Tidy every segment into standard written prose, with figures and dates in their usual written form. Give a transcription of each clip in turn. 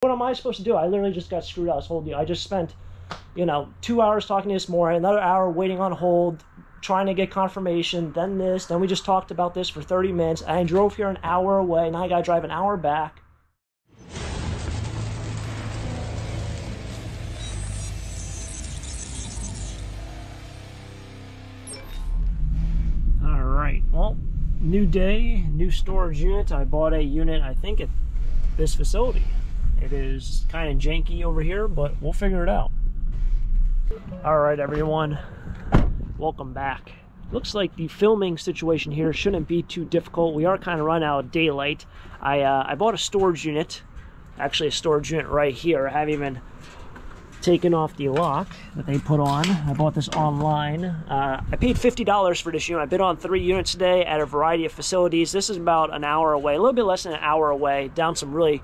What am I supposed to do? I literally just got screwed out this whole deal. I just spent, 2 hours talking to this morning, another hour waiting on hold, trying to get confirmation, then this, then we just talked about this for 30 minutes. I drove here an hour away, now I gotta drive an hour back. All right, well, new day, new storage unit. I bought a unit, I think, at this facility. It is kind of janky over here, but we'll figure it out. All right, everyone, welcome back. Looks like the filming situation here shouldn't be too difficult. We are kind of running out of daylight. I bought a storage unit, actually a storage unit right here. I haven't even taken off the lock that they put on. I bought this online. I paid $50 for this unit. I've been on 3 units today at a variety of facilities. This is about an hour away, a little bit less than an hour away, down some really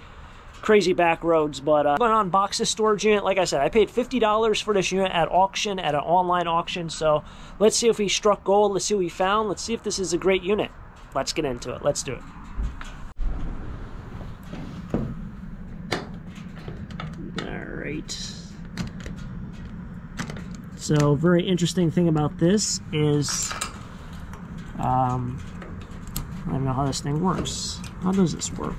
crazy back roads. But I'm going to unbox this storage unit. Like I said, I paid $50 for this unit at auction, at an online auction. So let's see if we struck gold. Let's see what we found. Let's see if this is a great unit. Let's get into it. Let's do it. All right. So, very interesting thing about this is, I don't know how this thing works. How does this work?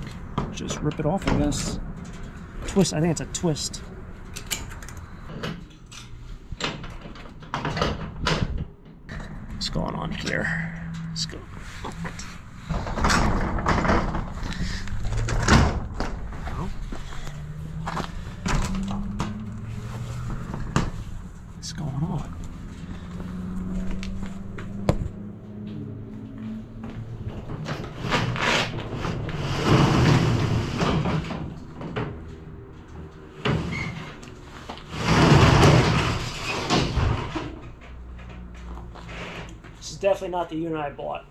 Just rip it off, I guess. Twist, I think it's a twist. What's going on here? Let's go. What's going on? This is definitely not the unit I bought.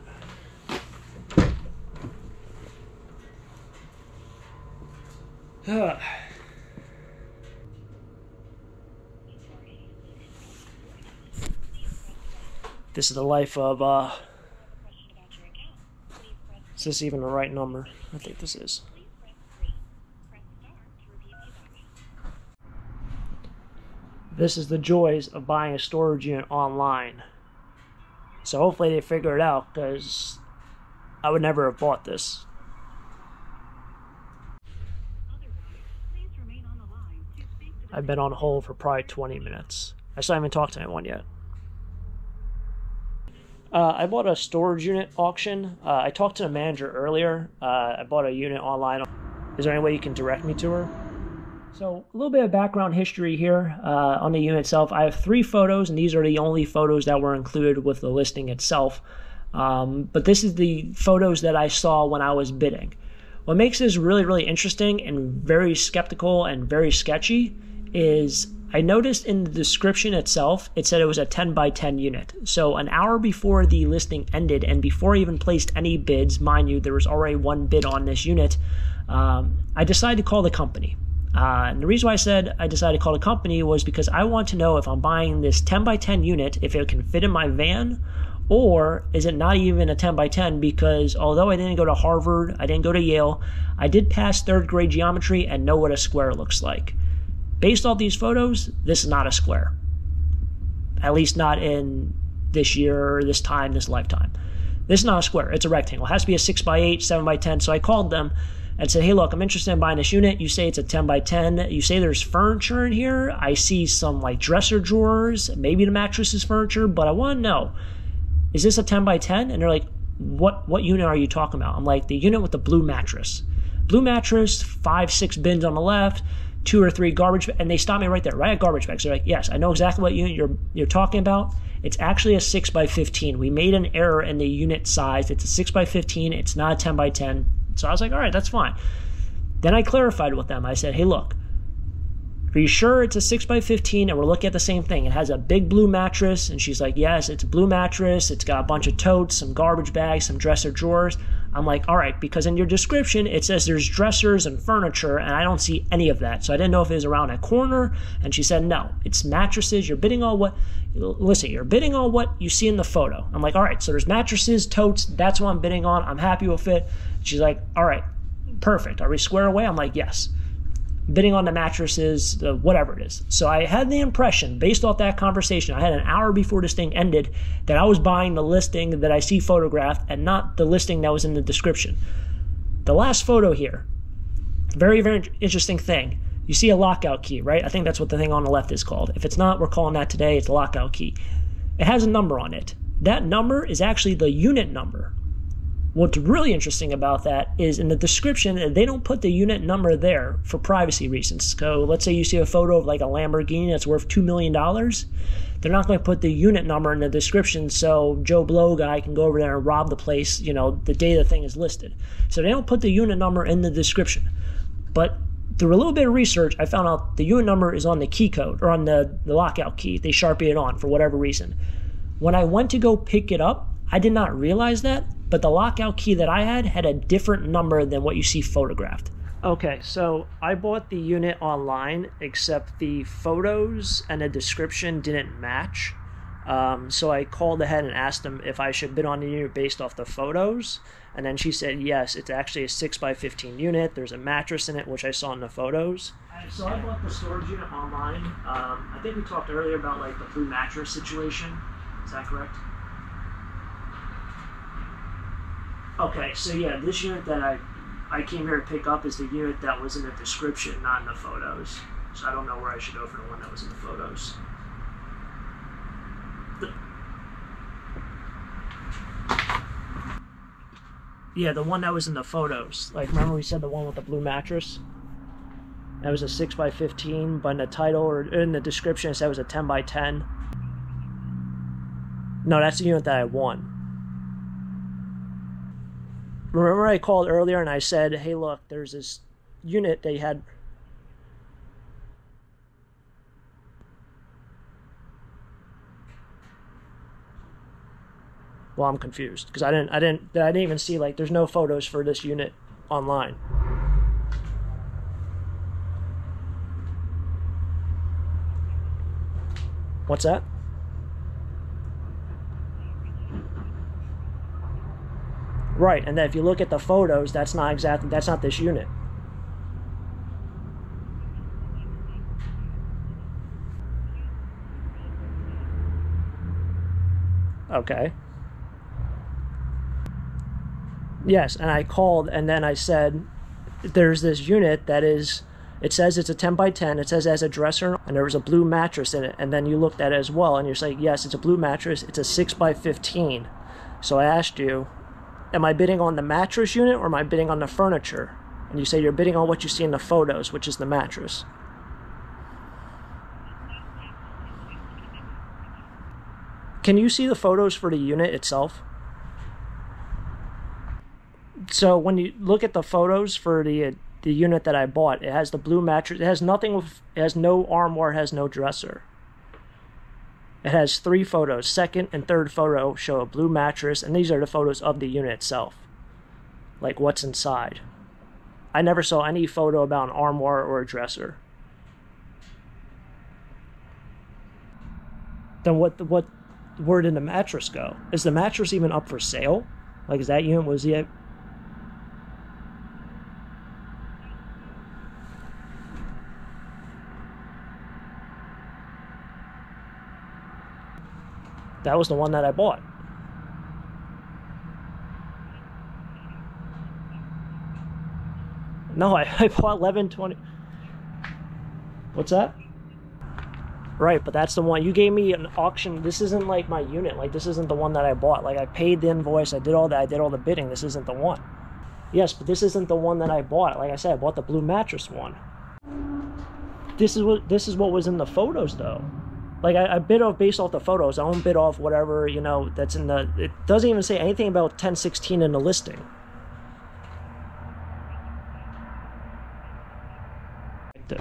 This is the life of, is this even the right number? I think this is. This is the joys of buying a storage unit online. So hopefully they figure it out, because I would never have bought this. I've been on hold for probably 20 minutes. I still haven't talked to anyone yet. I bought a storage unit auction. I talked to the manager earlier. I bought a unit online. Is there any way you can direct me to her? So a little bit of background history here on the unit itself. I have 3 photos, and these are the only photos that were included with the listing itself. But this is the photos that I saw when I was bidding. What makes this really, really interesting and very skeptical and very sketchy is I noticed in the description itself, it said it was a 10 by 10 unit. So an hour before the listing ended and before I even placed any bids, mind you, there was already 1 bid on this unit, I decided to call the company. And the reason why I said I decided to call the company was because I want to know if I'm buying this 10 by 10 unit, if it can fit in my van, or is it not even a 10 by 10, because although I didn't go to Harvard, I didn't go to Yale, I did pass 3rd grade geometry and know what a square looks like. Based off these photos, this is not a square. At least not in this year, this time, this lifetime. This is not a square, it's a rectangle. It has to be a 6 by 8, 7 by 10, so I called them and said, hey, look, I'm interested in buying this unit. You say it's a 10 by 10. You say there's furniture in here. I see some like dresser drawers. Maybe the mattress is furniture, but I want to know, is this a 10 by 10? And they're like, what unit are you talking about? I'm like, the unit with the blue mattress. Blue mattress, 5, 6 bins on the left, 2 or 3 garbage, and they stopped me right there, right at garbage bags. They're like, yes, I know exactly what unit you're talking about. It's actually a 6 by 15. We made an error in the unit size. It's a 6 by 15. It's not a 10 by 10. So I was like, all right, that's fine. Then I clarified with them. I said, hey, look, are you sure it's a 6 by 15 and we're looking at the same thing? It has a big blue mattress. And she's like, yes, it's a blue mattress. It's got a bunch of totes, some garbage bags, some dresser drawers. I'm like, all right, because in your description, it says there's dressers and furniture, and I don't see any of that. So I didn't know if it was around a corner. And she said, no, it's mattresses. You're bidding on what, listen, you're bidding on what you see in the photo. I'm like, all right, so there's mattresses, totes. That's what I'm bidding on. I'm happy with it. She's like, all right, perfect. Are we square away? I'm like, yes. bidding on the mattresses, whatever it is. So I had the impression, based off that conversation, I had an hour before this thing ended, that I was buying the listing that I see photographed and not the listing that was in the description. The last photo here, very, very interesting thing. You see a lockout key, right? I think that's what the thing on the left is called. If it's not, we're calling that today, it's a lockout key. It has a number on it. That number is actually the unit number. What's really interesting about that is in the description, they don't put the unit number there for privacy reasons. So let's say you see a photo of like a Lamborghini that's worth $2 million. They're not going to put the unit number in the description so Joe Blow guy can go over there and rob the place, you know, the day the thing is listed. So they don't put the unit number in the description. But through a little bit of research, I found out the unit number is on the key code, or on the lockout key. They Sharpie it on for whatever reason. When I went to go pick it up, I did not realize that, but the lockout key that I had a different number than what you see photographed. Okay, so I bought the unit online, except the photos and the description didn't match. So I called ahead and asked them if I should bid on the unit based off the photos. And then she said, yes, it's actually a 6x15 unit. There's a mattress in it, which I saw in the photos. So I bought the storage unit online. I think we talked earlier about like the blue mattress situation. Is that correct? Okay, so yeah, this unit that I came here to pick up is the unit that was in the description, not in the photos. So I don't know where I should go for the one that was in the photos. Yeah, the one that was in the photos. Like, remember we said the one with the blue mattress? That was a 6x15, but in the title or in the description it said it was a 10x10. No, that's the unit that I won. Remember I called earlier and I said, hey look, there's this unit they had. Well, I'm confused because I didn't even see, like, there's no photos for this unit online. What's that? Right, and then if you look at the photos, that's not this unit. Okay. Yes, and I called and then I said, there's this unit that is, it says it's a 10x10, it says it has a dresser, and there was a blue mattress in it, and then you looked at it as well, and you're saying, yes, it's a blue mattress, it's a 6x15. So I asked you, am I bidding on the mattress unit or am I bidding on the furniture? And you say you're bidding on what you see in the photos, which is the mattress. Can you see the photos for the unit itself? So when you look at the photos for the unit that I bought, it has the blue mattress. It has nothing with, it has no armoire, it has no dresser. It has 3 photos. Second and third photo show a blue mattress, and these are the photos of the unit itself. Like what's inside. I never saw any photo about an armoire or a dresser. Then where did the mattress go? Is the mattress even up for sale? Like, is that unit, was it? That was the one that I bought. No, I bought 1120. What's that? Right, but that's the one. You gave me an auction. This isn't like my unit. Like, this isn't the one that I bought. Like, I paid the invoice. I did all that. I did all the bidding. This isn't the one. Yes, but this isn't the one that I bought. Like I said, I bought the blue mattress one. This is what was in the photos, though. Like, I bid off based off the photos. I don't bid off whatever, you know, that's in the... It doesn't even say anything about 1016 in the listing.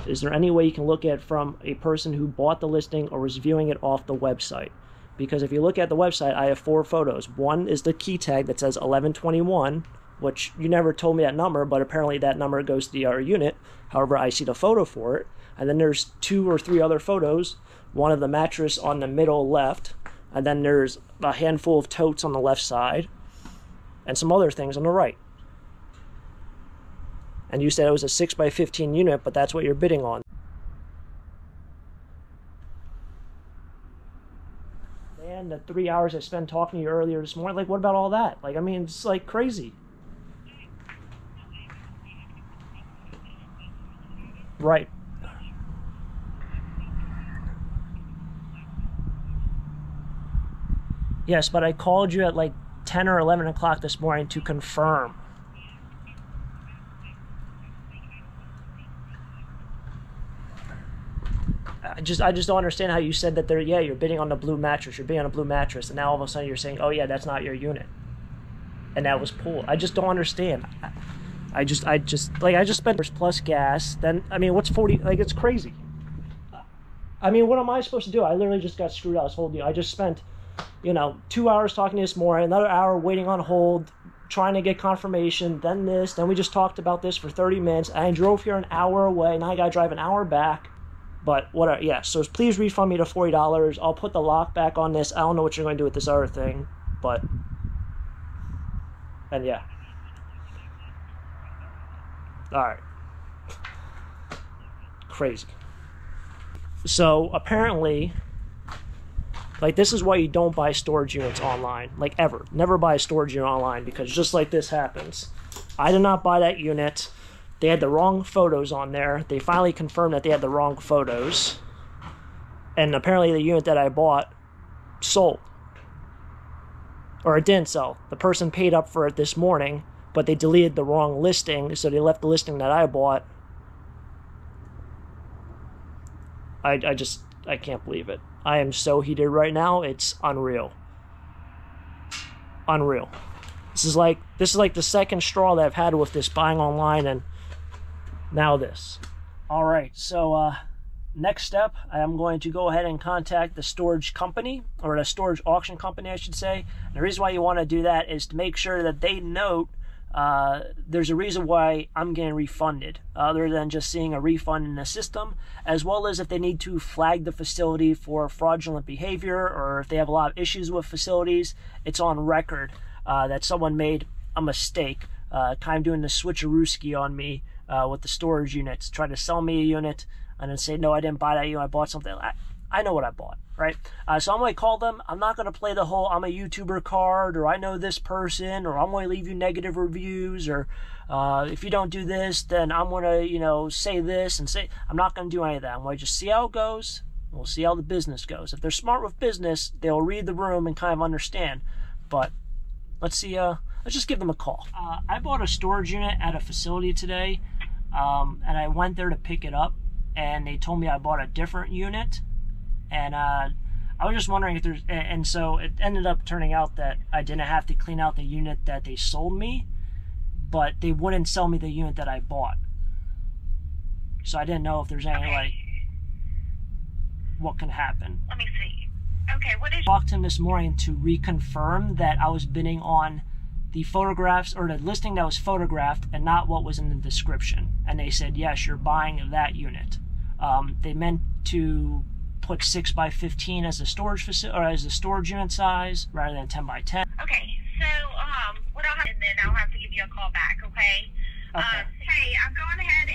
Is there any way you can look at from a person who bought the listing or was viewing it off the website? Because if you look at the website, I have 4 photos. One is the key tag that says 1121, which you never told me that number, but apparently that number goes to the other unit. However, I see the photo for it. And then there's 2 or 3 other photos. One of the mattress on the middle left, and then there's a handful of totes on the left side, and some other things on the right. and you said it was a 6x15 unit, but that's what you're bidding on. And the 3 hours I spent talking to you earlier this morning, like, what about all that? Like, I mean, it's like crazy. Right. Yes, but I called you at like 10 or 11 o'clock this morning to confirm. I just don't understand how you said that you're bidding on the blue mattress, you're bidding on a blue mattress, and now all of a sudden you're saying, oh yeah, that's not your unit. And that was pulled. I just don't understand. I just spent plus gas, then, I mean, what's 40, like, it's crazy. I mean, what am I supposed to do? I literally just got screwed out this whole deal. I just spent, you know, 2 hours talking to this morning, another hour waiting on hold, trying to get confirmation, then this, then we just talked about this for 30 minutes. I drove here an hour away, now I gotta drive an hour back. But whatever, yeah, so please refund me the $40. I'll put the lock back on this. I don't know what you're going to do with this other thing, but, and yeah. All right. Crazy. So apparently, like, this is why you don't buy storage units online, like, ever. Never buy a storage unit online, because just like this happens. I did not buy that unit. They had the wrong photos on there. They finally confirmed that they had the wrong photos. And apparently the unit that I bought sold. Or it didn't sell. The person paid up for it this morning, but they deleted the wrong listing, so they left the listing that I bought. I can't believe it. I am so heated right now, it's unreal. Unreal. This is like the second straw that I've had with this buying online, and now this. All right, so next step, I am going to go ahead and contact the storage company, or the storage auction company, I should say. And the reason why you want to do that is to make sure that they note there's a reason why I'm getting refunded, other than just seeing a refund in the system, as well as if they need to flag the facility for fraudulent behavior, or if they have a lot of issues with facilities, it's on record that someone made a mistake, kind of doing the switcherooski on me with the storage units, try to sell me a unit and then say, no, I didn't buy that unit, I bought something. I know what I bought, right? So I'm going to call them. I'm not going to play the whole I'm a YouTuber card, or I know this person, or I'm going to leave you negative reviews, or if you don't do this, then I'm going to, you know, say this and say. I'm not going to do any of that. I'm going to just see how it goes. We'll see how the business goes. If they're smart with business, they'll read the room and kind of understand. But let's see. Let's just give them a call. I bought a storage unit at a facility today, and I went there to pick it up, and they told me I bought a different unit. And I was just wondering if there's, and so it ended up turning out that I didn't have to clean out the unit that they sold me, but they wouldn't sell me the unit that I bought. So I didn't know if there's any, like, what can happen. Let me see. Okay, what is... I talked to him this morning to reconfirm that I was bidding on the photographs, or the listing that was photographed, and not what was in the description. And they said, yes, you're buying that unit. They meant to put 6x15 as a storage facility, or as a storage unit size, rather than 10x10. Okay, so what I'll have, and then I'll have to give you a call back. Okay. Hey, I've gone ahead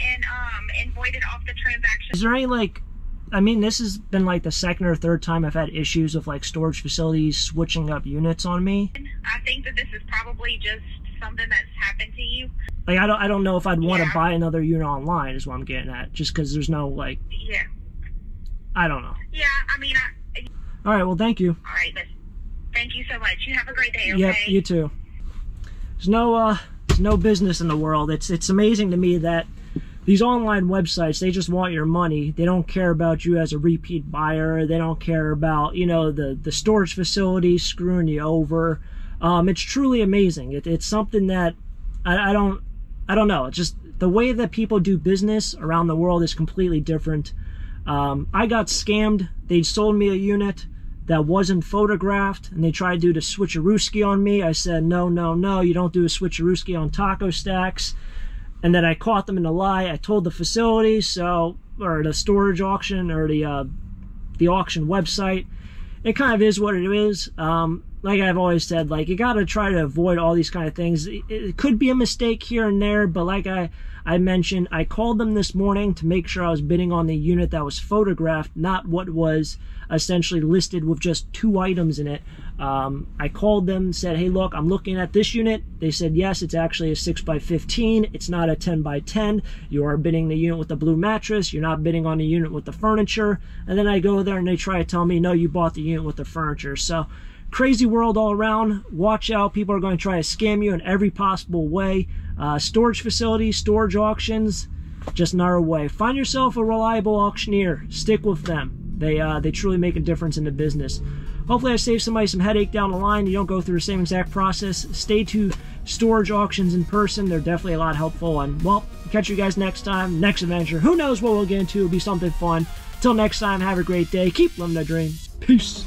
and voided off the transaction. Is there any, like, I mean, this has been like the second or third time I've had issues with, like, storage facilities switching up units on me. I think that this is probably just something that's happened to you. Like, I don't know if I'd want to buy another unit online, is what I'm getting at, just because there's no, like... Yeah. I don't know. Yeah, I mean... All right, well, thank you. All right, thank you so much. You have a great day, okay? Yep, you too. There's no business in the world. It's amazing to me that these online websites, they just want your money. They don't care about you as a repeat buyer. They don't care about, you know, the storage facility screwing you over. It's truly amazing. It's something that I don't know. It's just the way that people do business around the world is completely different. I got scammed. They sold me a unit that wasn't photographed, and they tried to do the switcherooski on me. I said, no, you don't do a switcherooski on taco stacks. And then I caught them in a lie. I told the facility, or the storage auction, or the auction website. It kind of is what it is. like I've always said, like, you got to try to avoid all these kind of things. It could be a mistake here and there, but like I mentioned, I called them this morning to make sure I was bidding on the unit that was photographed, not what was essentially listed with just 2 items in it. I called them, said, hey, look, I'm looking at this unit. They said, yes, it's actually a 6x15. It's not a 10x10. You are bidding the unit with the blue mattress. You're not bidding on the unit with the furniture. And then I go there and they try to tell me, no, you bought the unit with the furniture. So crazy world all around. Watch out. People are going to try to scam you in every possible way. Storage facilities, storage auctions, just not our way. Find yourself a reliable auctioneer. Stick with them. They truly make a difference in the business. Hopefully I saved somebody some headache down the line. You don't go through the same exact process. Stay to storage auctions in person. They're definitely a lot helpful. And, well, catch you guys next time, next adventure. Who knows what we'll get into. It'll be something fun. Till next time, have a great day. Keep living the dream. Peace.